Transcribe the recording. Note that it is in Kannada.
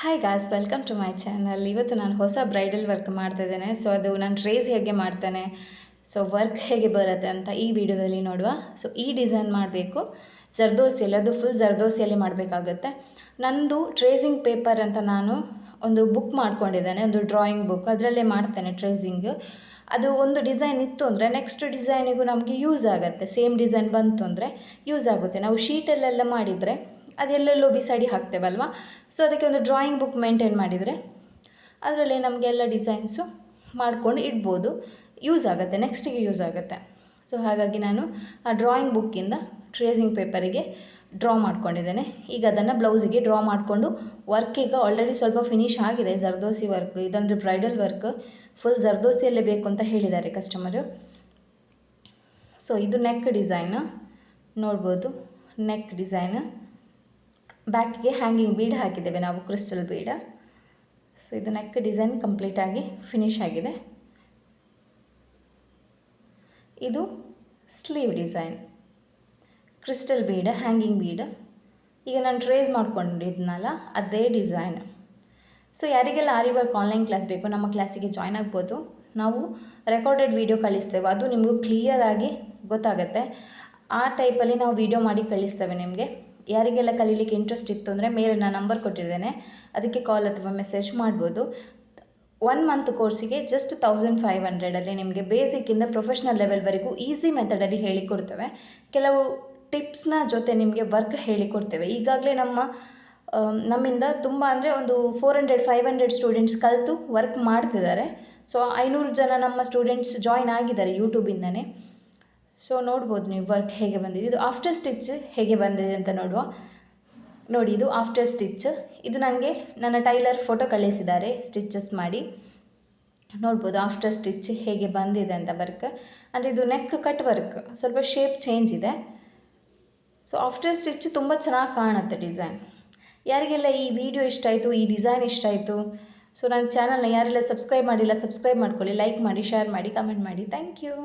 Hi guys, welcome to my channel. ಇವತ್ತು ನಾನು ಹೊಸ ಬ್ರೈಡಲ್ ವರ್ಕ್ ಮಾಡ್ತಾ ಇದ್ದೇನೆ. ಸೊ ಅದು ನಾನು ಟ್ರೇಸ್ ಹೇಗೆ ಮಾಡ್ತೇನೆ, ಸೊ ವರ್ಕ್ ಹೇಗೆ ಬರುತ್ತೆ ಅಂತ ಈ ವಿಡಿಯೋದಲ್ಲಿ ನೋಡುವ. ಸೊ ಈ ಡಿಸೈನ್ ಮಾಡಬೇಕು ಜರ್ದೋಸಿಯಲ್ಲಿ, ಅದು ಫುಲ್ ಜರ್ದೋಸಿಯಲ್ಲಿ ಮಾಡಬೇಕಾಗತ್ತೆ. ನಂದು ಟ್ರೇಸಿಂಗ್ ಪೇಪರ್ ಅಂತ ನಾನು ಒಂದು ಬುಕ್ ಮಾಡ್ಕೊಂಡಿದ್ದೇನೆ, ಒಂದು ಡ್ರಾಯಿಂಗ್ ಬುಕ್. ಅದರಲ್ಲೇ ಮಾಡ್ತೇನೆ ಟ್ರೇಸಿಂಗ್. ಅದು ಒಂದು ಡಿಸೈನ್ ಇತ್ತು ಅಂದರೆ ನೆಕ್ಸ್ಟ್ ಡಿಸೈನಿಗೂ ನಮಗೆ ಯೂಸ್ ಆಗುತ್ತೆ. ಸೇಮ್ ಡಿಸೈನ್ ಬಂತು ಅಂದರೆ ಯೂಸ್ ಆಗುತ್ತೆ. ನಾವು ಶೀಟಲ್ಲೆಲ್ಲ ಮಾಡಿದರೆ ಅದೆಲ್ಲೆಲ್ಲೋ ಬಿಸಾಡಿ ಹಾಕ್ತೇವಲ್ವ. ಸೊ ಅದಕ್ಕೆ ಒಂದು ಡ್ರಾಯಿಂಗ್ ಬುಕ್ ಮೇಂಟೈನ್ ಮಾಡಿದರೆ ಅದರಲ್ಲಿ ನಮಗೆಲ್ಲ ಡಿಸೈನ್ಸು ಮಾಡ್ಕೊಂಡು ಇಡ್ಬೋದು, ಯೂಸ್ ಆಗುತ್ತೆ, ನೆಕ್ಸ್ಟಿಗೆ ಯೂಸ್ ಆಗುತ್ತೆ. ಸೊ ಹಾಗಾಗಿ ನಾನು ಆ ಡ್ರಾಯಿಂಗ್ ಬುಕ್ಕಿಂದ ಟ್ರೇಸಿಂಗ್ ಪೇಪರಿಗೆ ಡ್ರಾ ಮಾಡ್ಕೊಂಡಿದ್ದೇನೆ. ಈಗ ಅದನ್ನು ಬ್ಲೌಸಿಗೆ ಡ್ರಾ ಮಾಡಿಕೊಂಡು ವರ್ಕ್ ಈಗ ಆಲ್ರೆಡಿ ಸ್ವಲ್ಪ ಫಿನಿಶ್ ಆಗಿದೆ. ಜರ್ದೋಸಿ ವರ್ಕ್ ಇದಂದರೆ ಬ್ರೈಡಲ್ ವರ್ಕ್, ಫುಲ್ ಜರ್ದೋಸಿಯಲ್ಲೇ ಬೇಕು ಅಂತ ಹೇಳಿದ್ದಾರೆ ಕಸ್ಟಮರು. ಸೊ ಇದು ನೆಕ್ ಡಿಸೈನ್ ನೋಡ್ಬೋದು, ನೆಕ್ ಡಿಸೈನ್. ಬ್ಯಾಕಿಗೆ ಹ್ಯಾಂಗಿಂಗ್ ಬೀಡ್ ಹಾಕಿದ್ದೇವೆ ನಾವು, ಕ್ರಿಸ್ಟಲ್ ಬೀಡ. ಸೊ ಇದು ನೆಕ್ ಡಿಸೈನ್ ಕಂಪ್ಲೀಟಾಗಿ ಫಿನಿಶ್ ಆಗಿದೆ. ಇದು sleeve design, crystal bead, hanging bead. ಈಗ ನಾನು ಟ್ರೇಸ್ ಮಾಡ್ಕೊಂಡಿದ್ನಲ್ಲ ಅದೇ ಡಿಸೈನ್. ಸೊ ಯಾರಿಗೆಲ್ಲ ಆರಿ ವರ್ಕ್ ಆನ್ಲೈನ್ ಕ್ಲಾಸ್ ಬೇಕು ನಮ್ಮ ಕ್ಲಾಸಿಗೆ ಜಾಯ್ನ್ ಆಗ್ಬೋದು. ನಾವು ರೆಕಾರ್ಡೆಡ್ ವಿಡಿಯೋ ಕಳಿಸ್ತೇವೆ, ಅದು ನಿಮಗೂ ಕ್ಲಿಯರಾಗಿ ಗೊತ್ತಾಗುತ್ತೆ. ಆ ಟೈಪಲ್ಲಿ ನಾವು ವಿಡಿಯೋ ಮಾಡಿ ಕಳಿಸ್ತೇವೆ ನಿಮಗೆ. ಯಾರಿಗೆಲ್ಲ ಕಲೀಲಿಕ್ಕೆ ಇಂಟ್ರೆಸ್ಟ್ ಇತ್ತು ಅಂದರೆ ಮೇಲೆ ನಾನು ನಂಬರ್ ಕೊಟ್ಟಿದ್ದೇನೆ, ಅದಕ್ಕೆ ಕಾಲ್ ಅಥವಾ ಮೆಸೇಜ್ ಮಾಡ್ಬೋದು. 1 ಮಂತ್ ಕೋರ್ಸಿಗೆ ಜಸ್ಟ್ 1500 ನಿಮಗೆ ಬೇಸಿಕ್ಕಿಂದ ಪ್ರೊಫೆಷ್ನಲ್ ಲೆವೆಲ್ವರೆಗೂ ಈಸಿ ಮೆಥಡಲ್ಲಿ ಹೇಳಿಕೊಡ್ತೇವೆ. ಕೆಲವು ಟಿಪ್ಸ್ನ ಜೊತೆ ನಿಮಗೆ ವರ್ಕ್ ಹೇಳಿಕೊಡ್ತೇವೆ. ಈಗಾಗಲೇ ನಮ್ಮಿಂದ ತುಂಬ ಅಂದರೆ ಒಂದು 400-500 ಸ್ಟೂಡೆಂಟ್ಸ್ ಕಲಿತು ವರ್ಕ್ ಮಾಡ್ತಿದ್ದಾರೆ. ಸೊ 500 ಜನ ನಮ್ಮ ಸ್ಟೂಡೆಂಟ್ಸ್ ಜಾಯ್ನ್ ಆಗಿದ್ದಾರೆ ಯೂಟ್ಯೂಬಿಂದನೇ. ಸೊ ನೋಡ್ಬೋದು ನೀವು ವರ್ಕ್ ಹೇಗೆ ಬಂದಿದೆ. ಇದು ಆಫ್ಟರ್ ಸ್ಟಿಚ್ ಹೇಗೆ ಬಂದಿದೆ ಅಂತ ನೋಡುವ. ನೋಡಿ, ಇದು ಆಫ್ಟರ್ ಸ್ಟಿಚ್. ಇದು ನನಗೆ ನನ್ನ ಟೈಲರ್ ಫೋಟೋ ಕಳಿಸಿದ್ದಾರೆ ಸ್ಟಿಚಸ್ ಮಾಡಿ. ನೋಡ್ಬೋದು ಆಫ್ಟರ್ ಸ್ಟಿಚ್ ಹೇಗೆ ಬಂದಿದೆ ಅಂತ ವರ್ಕ್. ಅಂದರೆ ಇದು ನೆಕ್ ಕಟ್ ವರ್ಕ್, ಸ್ವಲ್ಪ ಶೇಪ್ ಚೇಂಜ್ ಇದೆ. ಸೊ ಆಫ್ಟರ್ ಸ್ಟಿಚ್ ತುಂಬ ಚೆನ್ನಾಗಿ ಕಾಣುತ್ತೆ ಡಿಸೈನ್. ಯಾರಿಗೆಲ್ಲ ಈ ವಿಡಿಯೋ ಇಷ್ಟ ಆಯಿತು, ಈ ಡಿಸೈನ್ ಇಷ್ಟ ಆಯಿತು, ಸೊ ನನ್ನ ಚಾನಲ್ನ ಯಾರೆಲ್ಲ ಸಬ್ಸ್ಕ್ರೈಬ್ ಮಾಡಿಲ್ಲ ಸಬ್ಸ್ಕ್ರೈಬ್ ಮಾಡ್ಕೊಳ್ಳಿ, ಲೈಕ್ ಮಾಡಿ, ಶೇರ್ ಮಾಡಿ, ಕಮೆಂಟ್ ಮಾಡಿ. Thank you.